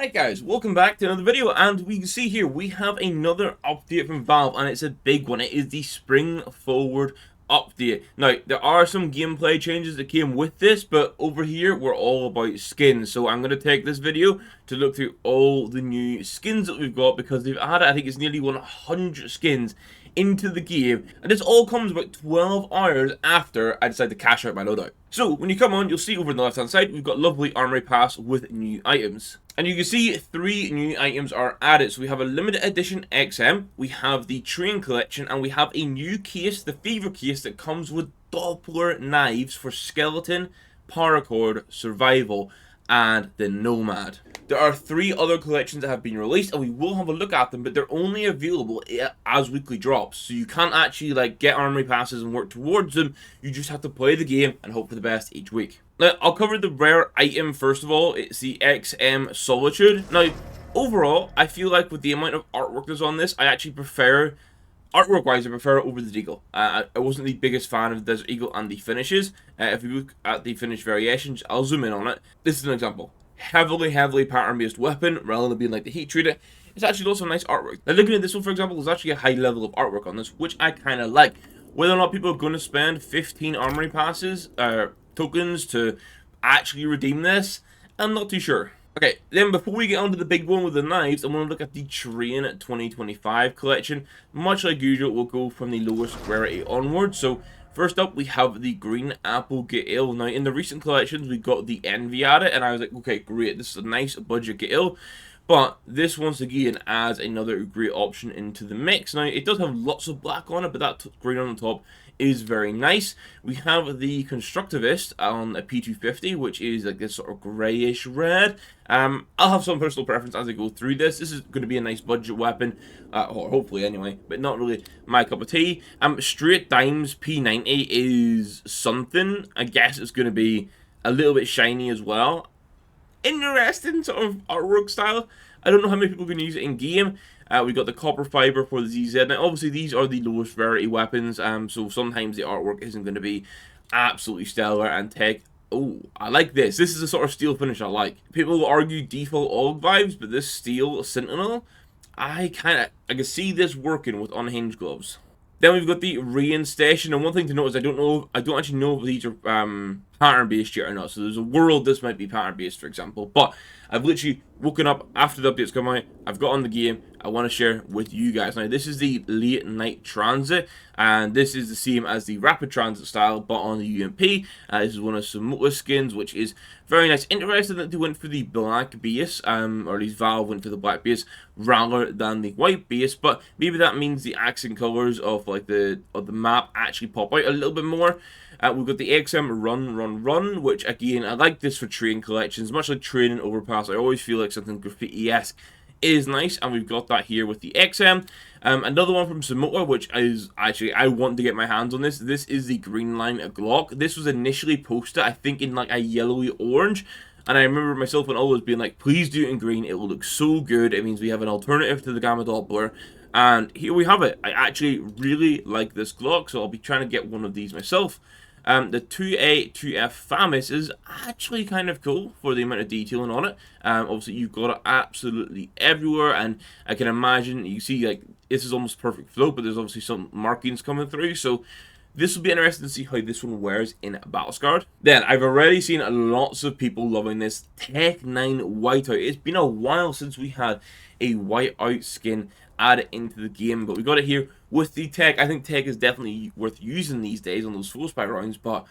Alright guys, welcome back to another video, and we can see here we have another update from Valve, and it's a big one. It is the Spring Forward update. Now, there are some gameplay changes that came with this, but over here we're all about skins. So I'm going to take this video to look through all the new skins that we've got, because they've added, I think it's nearly 100 skins into the game, and this all comes about 12 hours after I decide to cash out my loadout. So when you come on, you'll see over on the left hand side we've got lovely Armory Pass with new items, and you can see 3 new items are added. So we have a limited edition XM, we have the Train Collection, and we have a new case, the Fever case, that comes with Doppler knives for Skeleton, Paracord, Survival, and the Nomad. There are 3 other collections that have been released, and we will have a look at them, but they're only available as weekly drops, so you can't actually like get Armory Passes and work towards them. You just have to play the game and hope for the best each week. Now, I'll cover the rare item first of all. It's the XM Solitude. Now, overall, I feel like with the amount of artwork that's on this, I actually prefer, artwork-wise, I prefer it over the Eagle. I wasn't the biggest fan of the Desert Eagle and the finishes. If you look at the finish variations, I'll zoom in on it. This is an example. Heavily pattern-based weapon, rather than being like the heat treater. It's actually also nice artwork. Now, looking at this one, for example, there's actually a high level of artwork on this, which I kind of like. Whether or not people are going to spend 15 Armory Passes, tokens to actually redeem this, I'm not too sure. Okay, then before we get on to the big one with the knives, I'm going to look at the Train 2025 collection. Much like usual, we'll go from the lowest rarity onwards. So, first up, we have the Green Apple Gale. Now, in the recent collections, we got the Envy at it, and I was like, okay, great, this is a nice budget Gale. But this, once again, adds another great option into the mix. Now, it does have lots of black on it, but that green on the top is very nice. We have the Constructivist on a P250, which is like this sort of greyish red. I'll have some personal preference as I go through this. This is going to be a nice budget weapon, or hopefully anyway, but not really my cup of tea. Straight Dimes P90 is something. I guess it's going to be a little bit shiny as well. Interesting sort of artwork style. I don't know how many people are going to use it in game. We got the copper fiber for the ZZ. Now, obviously, these are the lowest rarity weapons, so sometimes the artwork isn't going to be absolutely stellar. And tech, oh, I like this. This is a sort of steel finish I like. People will argue default AUG vibes, but this steel Sentinel, I can see this working with unhinged gloves. Then we've got the Rain Station, and one thing to note is I don't actually know if these are pattern based yet or not. So there's a world this might be pattern based, for example. But I've literally woken up after the updates come out. I've got on the game. I want to share with you guys. Now, this is the Late Night Transit, and this is the same as the Rapid Transit style, but on the UMP. This is one of some skins, which is very nice. Interesting that they went for the black base, or at least Valve went for the black base rather than the white base. But maybe that means the accent colors of like the map actually pop out a little bit more. We've got the XM Run, which again, I like this for train collections, much like Train and Overpass. I always feel like something graffiti-esque is nice, and we've got that here with the XM. Another one from Samoa, which is actually, I want to get my hands on this. This is the Green Line Glock. This was initially posted, I think, in like a yellowy orange. And I remember myself and always being like, please do it in green. It will look so good. It means we have an alternative to the Gamma Doppler. And here we have it. I actually really like this Glock, so I'll be trying to get one of these myself. The 2A, 2F Famis is actually kind of cool for the amount of detailing on it. Obviously, you've got it absolutely everywhere, and I can imagine, you see, like, this is almost perfect flow, but there's obviously some markings coming through, so this will be interesting to see how this one wears in Battlescarred. Then, I've already seen lots of people loving this Tech 9 Whiteout. It's been a while since we had a Whiteout skin added into the game, but we got it here with the Tech. I think Tech is definitely worth using these days on those full spy rounds, but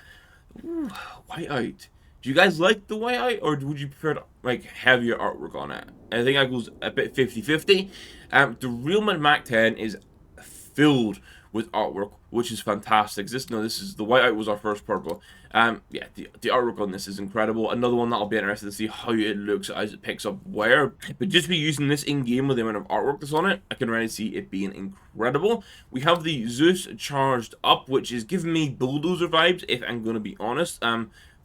ooh, Whiteout. Do you guys like the Whiteout, or would you prefer like heavier artwork on it? I think that goes a bit 50-50. The Realman Mac 10 is filled with artwork, which is fantastic. This is the Whiteout was our first purple. Yeah, the artwork on this is incredible. Another one that I'll be interested to see how it looks as it picks up wear. But just be using this in game with the amount of artwork that's on it, I can already see it being incredible. We have the Zeus Charged Up, which is giving me Bulldozer vibes, if I'm going to be honest.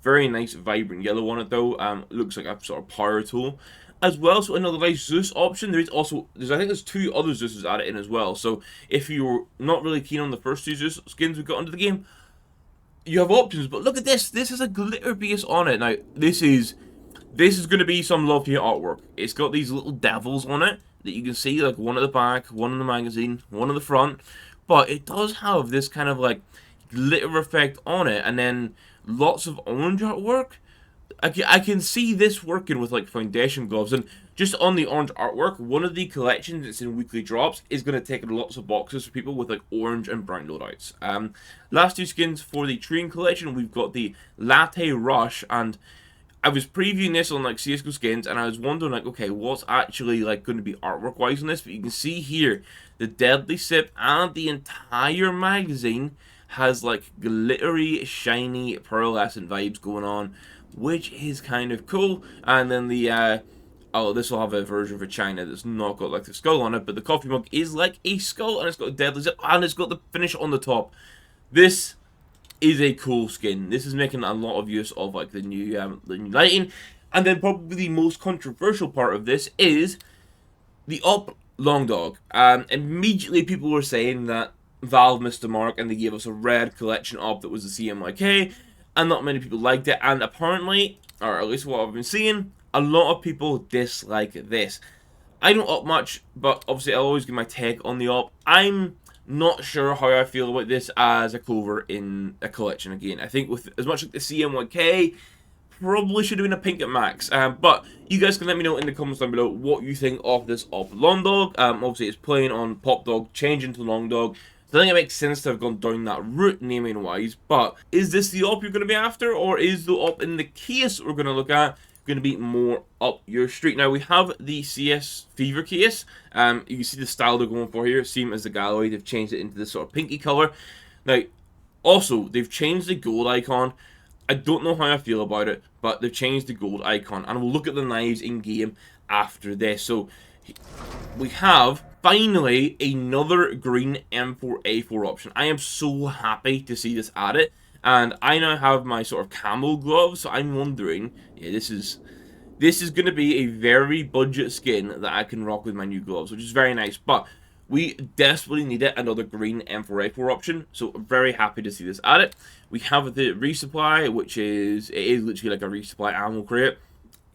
Very nice vibrant yellow on it though. Looks like a sort of power tool as well. So another nice Zeus option. I think there's 2 other Zeuses added in as well. So if you're not really keen on the first 2 Zeus skins we got into the game, you have options. But look at this. This is a glitter base on it. Now, this is This is going to be some lovely artwork. It's got these little devils on it that you can see, like one at the back, one in the magazine, one in the front. But it does have this kind of like glitter effect on it, and then lots of orange artwork. I can see this working with like foundation gloves. And just on the orange artwork, one of the collections that's in weekly drops is going to take lots of boxes for people with like orange and brown loadouts. Last two skins for the Treeing collection, we've got the Latte Rush, and I was previewing this on like CS2 Skins, and I was wondering like, okay, what's actually like going to be artwork wise on this? But you can see here, the Deadly Sip and the entire magazine has like glittery, shiny, pearlescent vibes going on, which is kind of cool. And then the oh, this will have a version for China that's not got like the skull on it, but the coffee mug is like a skull, and it's got a Deadly Sip, and it's got the finish on the top. This is a cool skin. This is making a lot of use of like the new lighting. And then probably the most controversial part of this is the up long dog. Immediately people were saying that Valve missed the mark and they gave us a red collection up that was a CMYK, and not many people liked it. And apparently, or at least what I've been seeing, a lot of people dislike this. I don't up much, but obviously I'll always give my take on the up. I'm not sure how I feel about this as a cover in a collection again. I think with as much like the CM1K, probably should have been a pink at max. But you guys can let me know in the comments down below what you think of this up long dog. Obviously it's playing on pop dog, changing to long dog. So I think it makes sense to have gone down that route naming wise. But is this the up you're going to be after, or is the up in the case we're going to look at going to be more up your street? Now we have the CS Fever case. You can see the style they're going for here, same as the Galloway. They've changed it into this sort of pinky color. Now also they've changed the gold icon. I don't know how I feel about it, but they've changed the gold icon, and we'll look at the knives in game after this. So we have finally another green M4A4 option. I am so happy to see this added. And I now have my sort of camel gloves, so I'm wondering, yeah, this is going to be a very budget skin that I can rock with my new gloves, which is very nice. But we desperately needed another green M4A4 option, so I'm very happy to see this added. We have the resupply, which is, it is literally like a resupply ammo crate.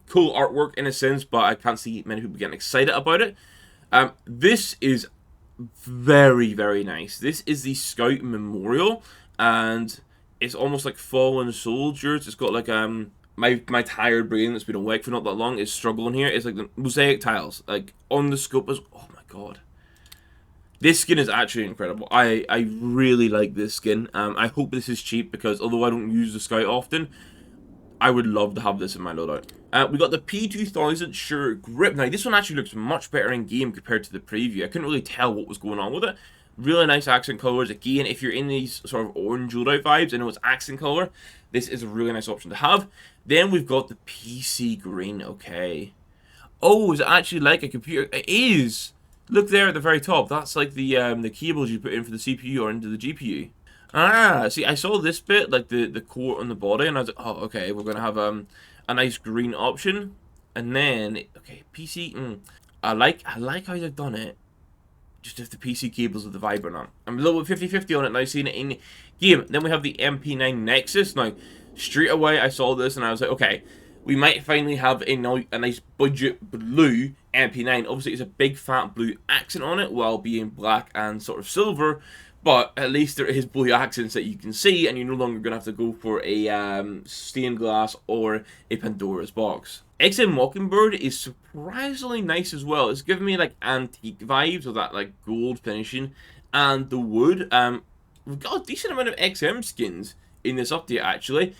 Cool artwork in a sense, but I can't see many people getting excited about it. This is very, very nice. This is the Scout Memorial, and it's almost like fallen soldiers. It's got like my tired brain that's been awake for not that long is struggling here. It's like the mosaic tiles, like on the scope is, oh my god. This skin is actually incredible. I really like this skin. I hope this is cheap, because although I don't use the Scout often, I would love to have this in my loadout. We got the P2000 Sure Grip. Now this one actually looks much better in game compared to the preview. I couldn't really tell what was going on with it. Really nice accent colors. Again, if you're in these sort of orange loadout vibes, I know it's accent color, this is a really nice option to have. Then we've got the PC Green. Okay. Oh, is it actually like a computer? It is. Look there at the very top. That's like the cables you put in for the CPU or into the GPU. Ah, see, I saw this bit, like the core on the body, and I was like, oh, okay, we're gonna have a nice green option, and then okay, PC. I like how they've done it. Just if the PC cables with the vibrant on. I'm a little bit 50-50 on it now, seeing it in game. Then we have the MP9 Nexus. Now, straight away I saw this and I was like, okay, we might finally have a nice budget blue MP9. Obviously, it's a big fat blue accent on it, while being black and sort of silver. But at least there is blue accents that you can see, and you're no longer going to have to go for a stained glass or a Pandora's box. XM Mockingbird is surprisingly nice as well. It's giving me like antique vibes of that like gold finishing and the wood. We've got a decent amount of XM skins in this update actually.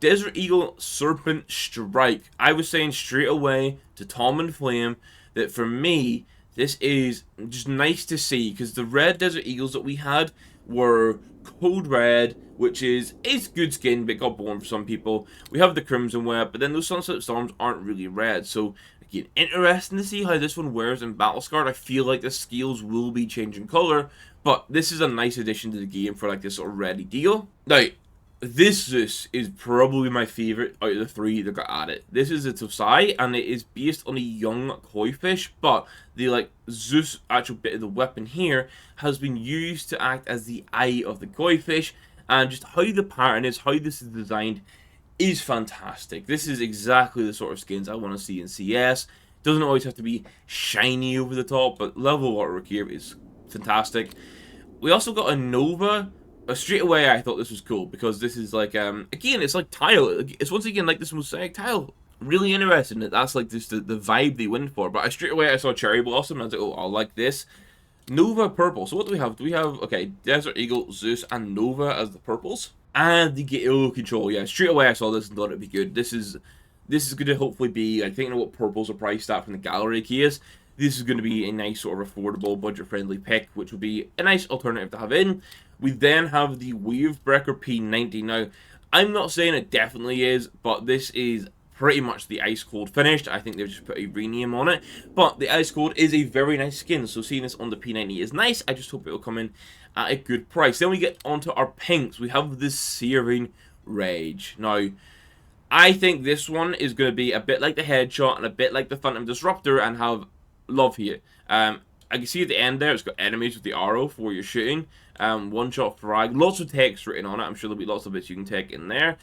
Desert Eagle Serpent Strike. I was saying straight away to Tom and Flame that for me, this is just nice to see, because the red Desert Eagles that we had were Code Red, which is good skin, but got boring for some people. We have the Crimson Web, but then those Sunset Storms aren't really red. So, again, interesting to see how this one wears in Battlescarred. I feel like the scales will be changing color, but this is a nice addition to the game for like this sort of ready deal. Now, this Zeus is probably my favorite out of the three that got added. This is a Tosai, and it is based on a young koi fish, but the like Zeus actual bit of the weapon here has been used to act as the eye of the koi fish, and just how the pattern is, how this is designed, is fantastic. This is exactly the sort of skins I want to see in CS. Doesn't always have to be shiny over the top, but level artwork here is fantastic. We also got a Nova. Straight away I thought this was cool because this is like again, it's like tile. It's once again like this mosaic tile. Really interesting that that's like just the vibe they went for. But straight away I saw Cherry Blossom and I was like, oh, I'll like this. Nova purple. So what do we have? Do we have, okay, Desert Eagle, Zeus, and Nova as the purples? And the Gale Control. Yeah, straight away I saw this and thought it'd be good. This is going to hopefully be, I think, what purples are priced at from the gallery case. This is going to be a nice sort of affordable, budget-friendly pick, which would be a nice alternative to have in. We then have the Wavebreaker P90. Now, I'm not saying it definitely is, but this is pretty much the ice cold finished. I think they've just put a rename on it, but the ice cold is a very nice skin, so seeing this on the P90 is nice. I just hope it will come in at a good price. Then we get onto our pinks. We have the Searing Rage. Now, I think this one is going to be a bit like the Headshot and a bit like the Phantom Disruptor and have love here. I can see at the end there, it's got enemies with the arrow for where you're shooting. One-shot frag. Lots of text written on it. I'm sure there'll be lots of bits you can take in there.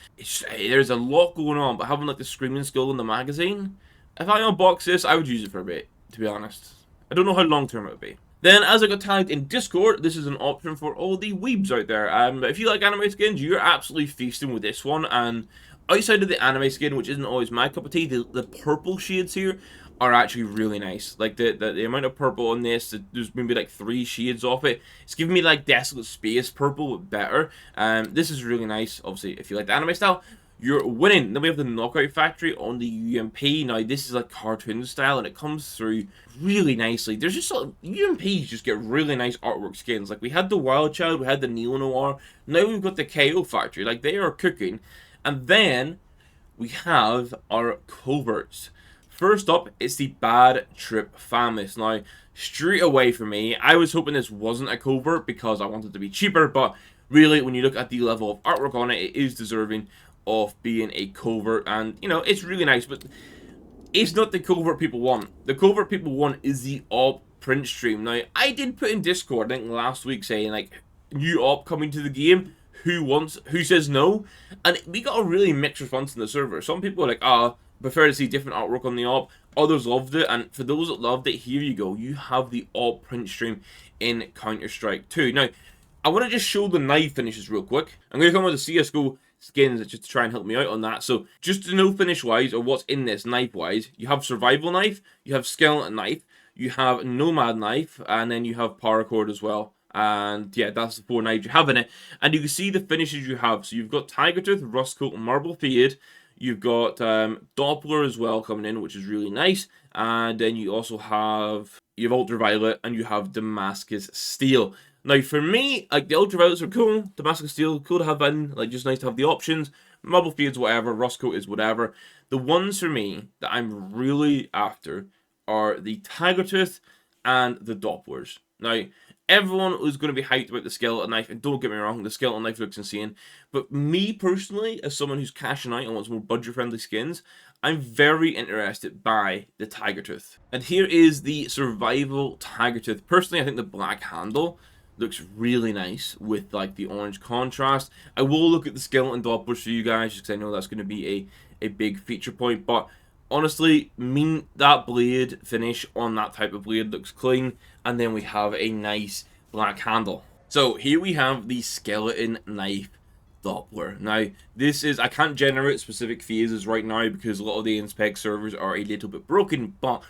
There's a lot going on, but having like the Screaming Skull in the magazine, if I unbox this, I would use it for a bit, to be honest. I don't know how long-term it would be. Then, as I got tagged in Discord, this is an option for all the weebs out there. If you like anime skins, you're absolutely feasting with this one. And outside of the anime skin, which isn't always my cup of tea, the purple shades here are actually really nice. Like the amount of purple on this, there's maybe like 3 shades off it. It's giving me like Desolate Space purple, but better. This is really nice. Obviously, if you like the anime style, you're winning. Then we have the Knockout Factory on the UMP. Now this is like cartoon style, and it comes through really nicely. There's just UMPs just get really nice artwork skins. Like we had the Wild Child, we had the Neo Noir. Now we've got the KO Factory. Like they are cooking, and then we have our coverts. First up, it's the Bad Trip Families. Now, straight away for me, I was hoping this wasn't a covert because I wanted it to be cheaper, but really, when you look at the level of artwork on it, it is deserving of being a covert, and, you know, it's really nice, but it's not the covert people want. The covert people want is the op print stream. Now, I did put in Discord, I think last week, saying, like, new op coming to the game, who says no, and we got a really mixed response in the server. Some people are like, prefer to see different artwork on the op. Others loved it, and for those that loved it, here you go. You have the op print stream in Counter-Strike 2. Now, I want to just show the knife finishes real quick. I'm going to come with the CSGO skins just to try and help me out on that. So, just to know finish-wise, or what's in this knife-wise, you have Survival Knife, you have Skeleton Knife, you have Nomad Knife, and then you have Paracord as well. And yeah, that's the 4 knives you have in it. And you can see the finishes you have. So, you've got Tiger Tooth, Rust Coat, and Marble Fade. You've got Doppler as well coming in, which is really nice. And then you also have Ultraviolet and you have Damascus Steel. Now, for me, like the Ultraviolets are cool. Damascus Steel, cool to have in. Like, just nice to have the options. Marble Fades, whatever. Rust Coat is whatever. The ones for me that I'm really after are the Tiger Tooth and the Dopplers. Now, everyone is going to be hyped about the Skeleton Knife, and don't get me wrong, the Skeleton Knife looks insane. But me, personally, as someone who's cashing out and wants more budget-friendly skins, I'm very interested by the Tiger Tooth. And here is the Survival Tiger Tooth. Personally, I think the black handle looks really nice with, like, the orange contrast. I will look at the Skeleton Dopplers for you guys, just because I know that's going to be a big feature point, but honestly, that blade finish on that type of blade looks clean, and then we have a nice black handle. So here we have the Skeleton Knife Doppler. Now, this is, I can't generate specific phases right now because a lot of the inspec servers are a little bit broken, but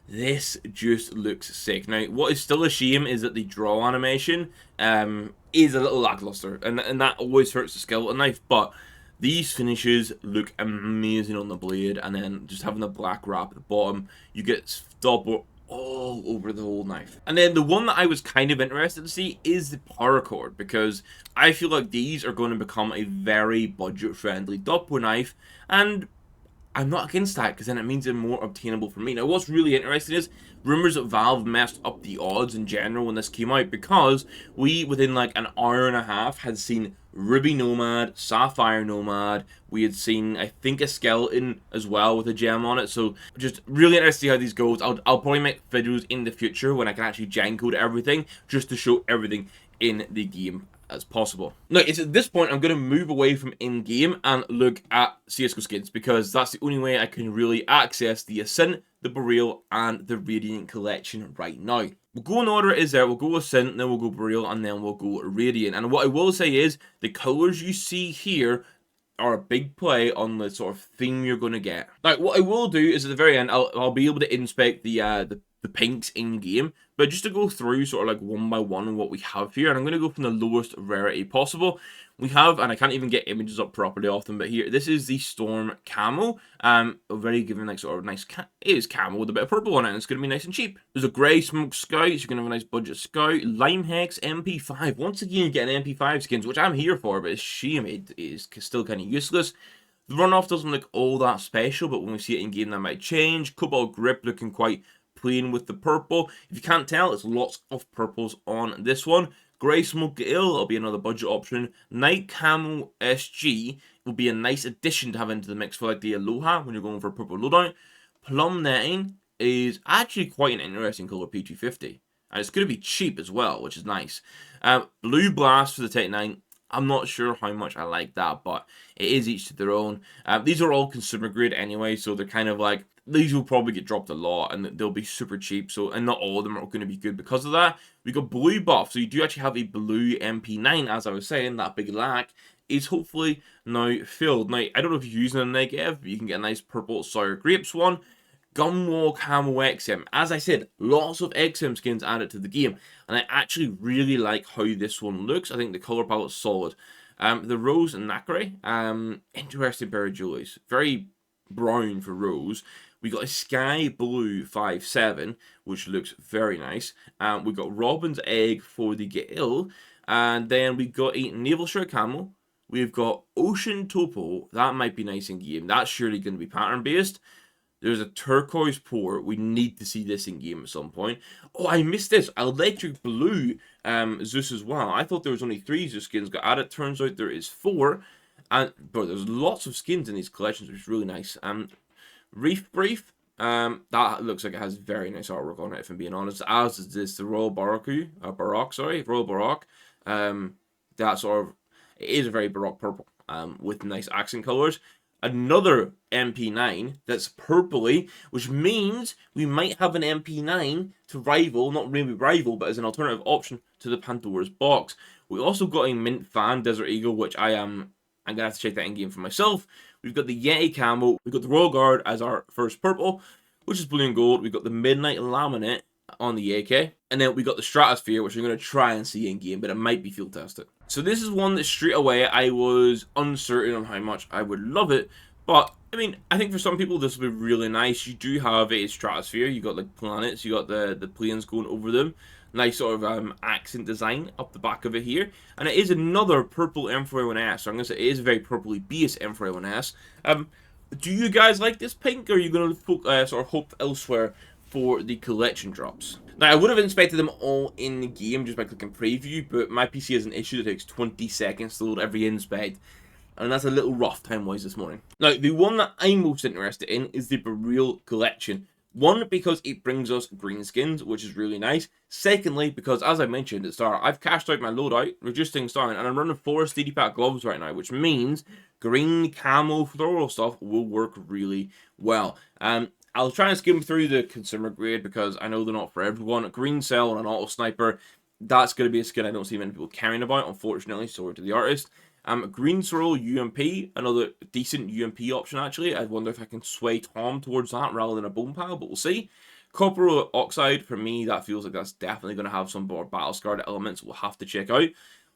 this just looks sick. Now, what is still a shame is that the draw animation is a little lackluster, and that always hurts the Skeleton Knife, but these finishes look amazing on the blade, and then just having the black wrap at the bottom, you get Doppler all over the whole knife. And then the one that I was kind of interested to see is the Paracord, because I feel like these are going to become a very budget-friendly Doppler knife, and I'm not against that, because then it means they're more obtainable for me. Now, what's really interesting is rumors that Valve messed up the odds in general when this came out, because we, within like an hour and a half, had seen Ruby Nomad, Sapphire Nomad, we had seen, I think, a Skeleton as well with a gem on it, so just really interested to see how these goes. I'll probably make videos in the future when I can actually gen code everything, just to show everything in the game. as possible. Now, it's at this point I'm going to move away from in-game and look at CS2 Skins, because that's the only way I can really access the Ascent, the Boreal, and the Radiant collection right now. We'll go in order it is there. We'll go Ascent, then we'll go Boreal, and then we'll go Radiant. And what I will say is, the colours you see here are a big play on the sort of theme you're going to get. Now, what I will do is at the very end, I'll be able to inspect the pinks in game, but just to go through sort of like one by one and what we have here, and I'm going to go from the lowest rarity possible. We have, and I can't even get images up properly often, but here, this is the Storm Camo. Already giving like sort of nice, it is camo with a bit of purple on it, and it's going to be nice and cheap. There's a grey Smoke Scout, so you're going to have a nice budget Scout. Lime Hex MP5. Once again, you get an MP5 skins, which I'm here for, but it's shame it is still kind of useless. The runoff doesn't look all that special, but when we see it in game, that might change. Cobalt Grip looking quite plain with the purple. If you can't tell, there's lots of purples on this one. Grey Smoke Ill will be another budget option. Night Camo SG will be a nice addition to have into the mix for like the Aloha when you're going for a purple loadout. Plum Netting is actually quite an interesting colour, P250. And it's going to be cheap as well, which is nice. Blue Blast for the Tech 9. I'm not sure how much I like that, but it is each to their own. These are all consumer grade anyway, so they're kind of like, these will probably get dropped a lot, and they'll be super cheap, so, and not all of them are going to be good because of that. We got Blue Buff, so you do actually have a blue MP9, as I was saying, that big lack is hopefully now filled. Now, I don't know if you're using a negative, but you can get a nice purple Sour Grapes one. Gunwall Camo XM. As I said, lots of XM skins added to the game, and I actually really like how this one looks. I think the colour palette's solid. The Rose and Nacre, interesting pair of jewelries. Very brown for Rose. We got a Sky Blue 5.7, which looks very nice. We got Robin's Egg for the Gale, and then we got a Naval Shirt Camo. We've got Ocean Topo. That might be nice in game. That's surely going to be pattern based. There's a turquoise pour. We need to see this in game at some point. Oh, I missed this. Electric Blue Zeus as well. I thought there was only 3 Zeus skins got added. Turns out there is 4. But there's lots of skins in these collections, which is really nice. Reef Brief. That looks like it has very nice artwork on it, if I'm being honest. As is this, the Royal Baroque. Royal Baroque. That sort of, it is a very Baroque purple with nice accent colours. Another MP9 that's purpley, which means we might have an MP9 to rival, not really rival, but as an alternative option to the Pandora's Box. We also got a Mint Fan Desert Eagle, which I'm going to have to check that in game for myself. We've got the Yeti Camo. We've got the Royal Guard as our first purple, which is blue and gold. We've got the Midnight Laminate on the AK. And then we got the Stratosphere, which I'm going to try and see in game, but it might be field tested. So this is one that straight away I was uncertain on how much I would love it. But, I mean, I think for some people this will be really nice. You do have a Stratosphere. You got like planets. You got the planes going over them. Nice sort of accent design up the back of it here. And it is another purple M4A1S. So I'm going to say it is a very purpley based M4A1S. Do you guys like this pink, or are you going to sort of hope elsewhere for the collection drops? Now, I would have inspected them all in the game just by clicking preview, but my PC has an issue that takes 20 seconds to load every inspect, and that's a little rough time-wise this morning. Now, the one that I'm most interested in is the Boreal collection. One, because it brings us green skins, which is really nice. Secondly, because as I mentioned at the start, I've cashed out my loadout, reduced things down, and I'm running 4 Steady Pack gloves right now, which means green camo floral stuff will work really well. I'll try and skim through the consumer grade because I know they're not for everyone. A green cell and an auto sniper, that's going to be a skin I don't see many people caring about, unfortunately. Sorry to the artist. Green swirl UMP, another decent UMP option actually. I wonder if I can sway Tom towards that rather than a bone pile, but we'll see. Copper oxide, for me, that feels like that's definitely going to have some more battle scarred elements we'll have to check out.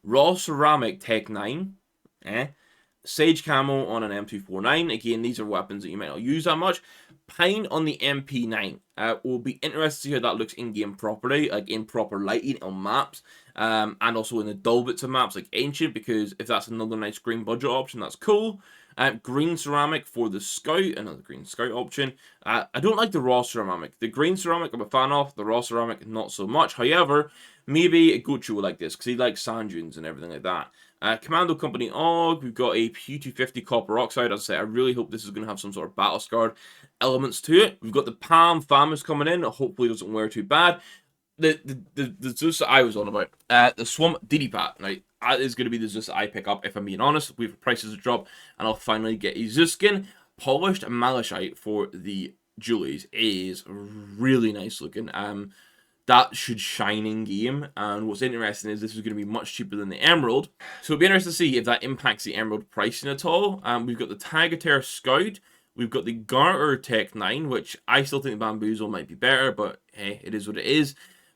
Raw ceramic Tech 9, Sage Camo on an M249. Again, these are weapons that you might not use that much. Pine on the MP9. We'll be interested to see how that looks in-game properly, like in proper lighting on maps, and also in the dull bits of maps like Ancient, because if that's another nice green budget option, that's cool. Green ceramic for the Scout, another green Scout option. I don't like the raw ceramic. The green ceramic I'm a fan of, the raw ceramic not so much. However, maybe Gochu will like this, because he likes sand dunes and everything like that. Commando Company AUG, we've got a P250 copper oxide. As I say, I really hope this is going to have some sort of battle scarred elements to it. We've got the Palm Famous coming in. Hopefully it doesn't wear too bad. The Zeus that I was on about, the Swamp Didipat. Now, that is going to be the Zeus I pick up, if I'm being honest. With prices to drop, and I'll finally get a Zeus skin. Polished malachite for the Julies is really nice looking. That should shine in game, and what's interesting is this is going to be much cheaper than the Emerald, so it'll be interesting to see if that impacts the Emerald pricing at all. We've got the Tagater Scout, we've got the Garter Tech 9, which I still think Bamboozle might be better, but hey, it is what it is.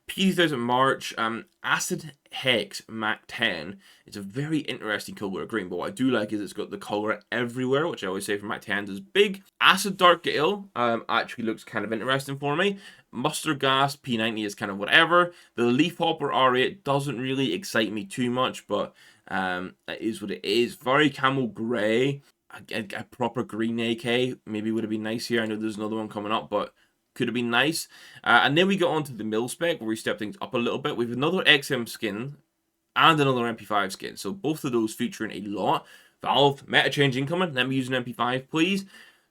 P2000 March, Acid Hex Mac 10. It's a very interesting color of green, but what I do like is it's got the color everywhere, which I always say for Mac 10s is big. Acid Dark Gale actually looks kind of interesting for me. Mustard Gas P90 is kind of whatever. The Leaf Hopper R8 doesn't really excite me too much, but it is what it is. Very Camel Grey. A proper green AK maybe would have been nice here. I know there's another one coming up, but could have been nice. And then we got on to the mil spec, where we step things up a little bit. We have another XM skin and another MP5 skin. So both of those featuring a lot. Valve, meta change incoming. Let me use an MP5, please.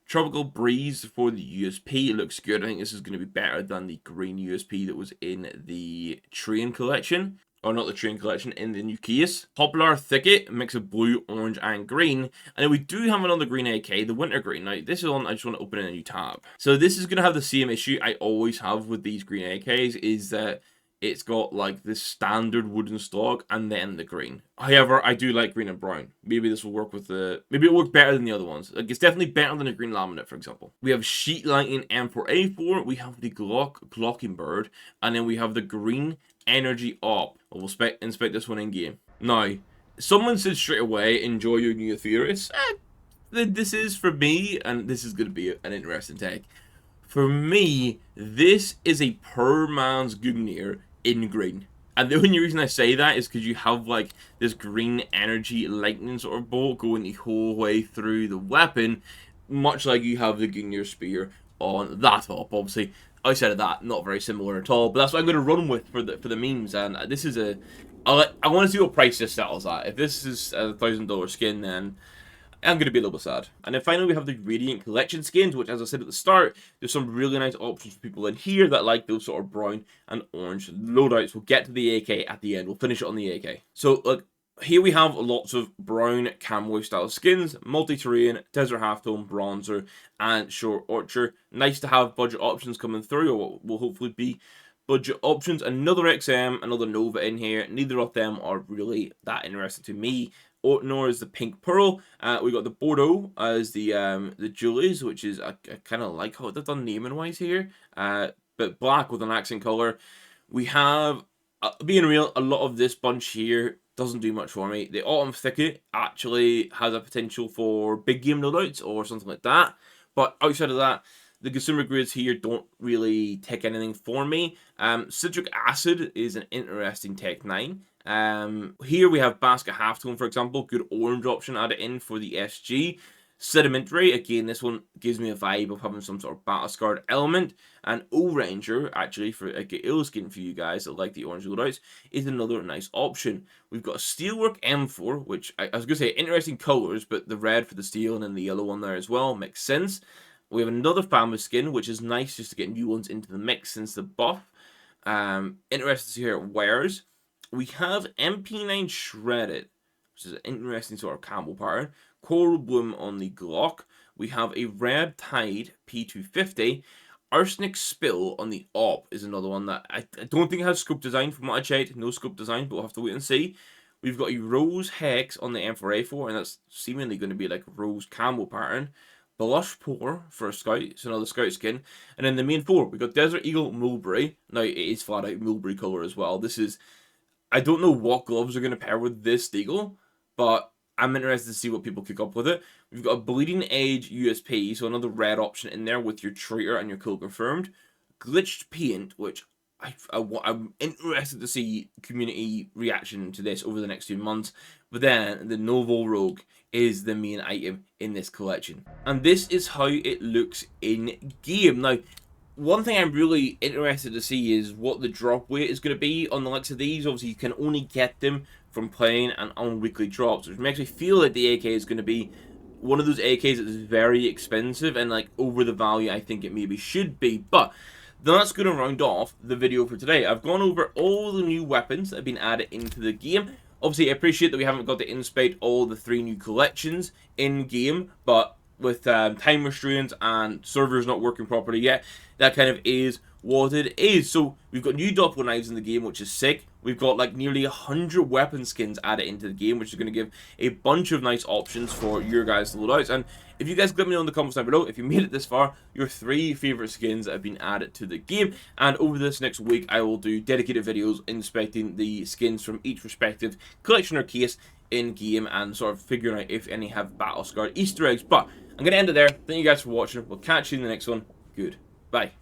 Tropical Breeze for the USP. It looks good. I think this is going to be better than the green USP that was in the Train collection. Or not the Train collection, in the new case. Doppler Thicket, mix of blue, orange, and green. And then we do have another green AK, the Winter Green. Now, this is one I just want to open in a new tab. So this is going to have the same issue I always have with these green AKs, is that it's got like this standard wooden stock and then the green. However, I do like green and brown. Maybe this will work with the... Maybe it'll work better than the other ones. Like, it's definitely better than a green laminate, for example. We have Sheet Lighting M4A4. We have the Glockenbird. And then we have the green Energy Op. We'll inspect this one in game. Now, someone said straight away, enjoy your new Theorist. This is for me, and this is going to be an interesting take. For me, this is a per man's Gungnir in green. And the only reason I say that is because you have like this green energy lightning sort of bolt going the whole way through the weapon, much like you have the Gungnir spear on that top. Obviously, outside of that, not very similar at all, but that's what I'm going to run with for the memes. And this is I want to see what price this settles at. If this is a $1,000 skin, then I'm going to be a little bit sad. And then finally we have the Radiant Collection skins, which, as I said at the start, there's some really nice options for people in here that like those sort of brown and orange loadouts. We'll get to the AK at the end. We'll finish it on the AK. So, look, here we have lots of brown camo style skins, multi-terrain, desert halftone, bronzer, and short archer. Nice to have budget options coming through, or what will hopefully be budget options. Another XM, another Nova in here. Neither of them are really that interesting to me, nor is the Pink Pearl. We got the Bordeaux as the Julies, which is I kind of like how they've done naming wise here. But black with an accent color. We have, being real, a lot of this bunch here doesn't do much for me. The Autumn Thicket actually has a potential for big game loadouts or something like that. But outside of that, the consumer grids here don't really take anything for me. Citric Acid is an interesting Tech 9. Here we have Basket Halftone, for example. Good orange option added in for the SG. Sedimentary, again, this one gives me a vibe of having some sort of battle scarred element. And O-Ranger, actually, for a Gale skin for you guys that like the orange loadouts, is another nice option. We've got a Steelwork M4, which I was going to say interesting colors, but the red for the steel and then the yellow one there as well makes sense. We have another Famous skin, which is nice just to get new ones into the mix since the buff. Interesting to see how it wears. We have MP9 Shredded, which is an interesting sort of camo pattern. Coral Bloom on the Glock. We have a Red Tide P250. Arsenic Spill on the Op is another one that I don't think has scope design from what I checked. No scope design, but we'll have to wait and see. We've got a Rose Hex on the M4A4, and that's seemingly going to be like a Rose camo pattern. Blush Pour for a Scout, it's another Scout skin. And then the main four, we've got Desert Eagle Mulberry. Now, it is flat out Mulberry colour as well. This is, I don't know what gloves are going to pair with this Deagle, but I'm interested to see what people cook up with it. We've got a Bleeding Edge USP, so another red option in there with your Traitor and your Kill Confirmed. Glitched Paint, which I'm interested to see community reaction to this over the next few months. But then the Novo Rogue is the main item in this collection. And this is how it looks in game. Now, one thing I'm really interested to see is what the drop weight is going to be on the likes of these. Obviously, you can only get them from playing and on weekly drops, which makes me feel like the AK is going to be one of those AKs that is very expensive and like over the value I think it maybe should be. But that's going to round off the video for today. I've gone over all the new weapons that have been added into the game. Obviously, I appreciate that we haven't got to inspect all the 3 new collections in-game, but with time restraints and servers not working properly yet, that kind of is what it is. So we've got new Doppler knives in the game, which is sick. We've got like nearly 100 weapon skins added into the game, which is going to give a bunch of nice options for your guys to load out. And if you guys let me know in the comments down below, if you made it this far, your 3 favorite skins that have been added to the game. And over this next week, I will do dedicated videos inspecting the skins from each respective collection or case in game and sort of figuring out if any have battle scarred Easter eggs. But I'm going to end it there. Thank you guys for watching. We'll catch you in the next one. Goodbye.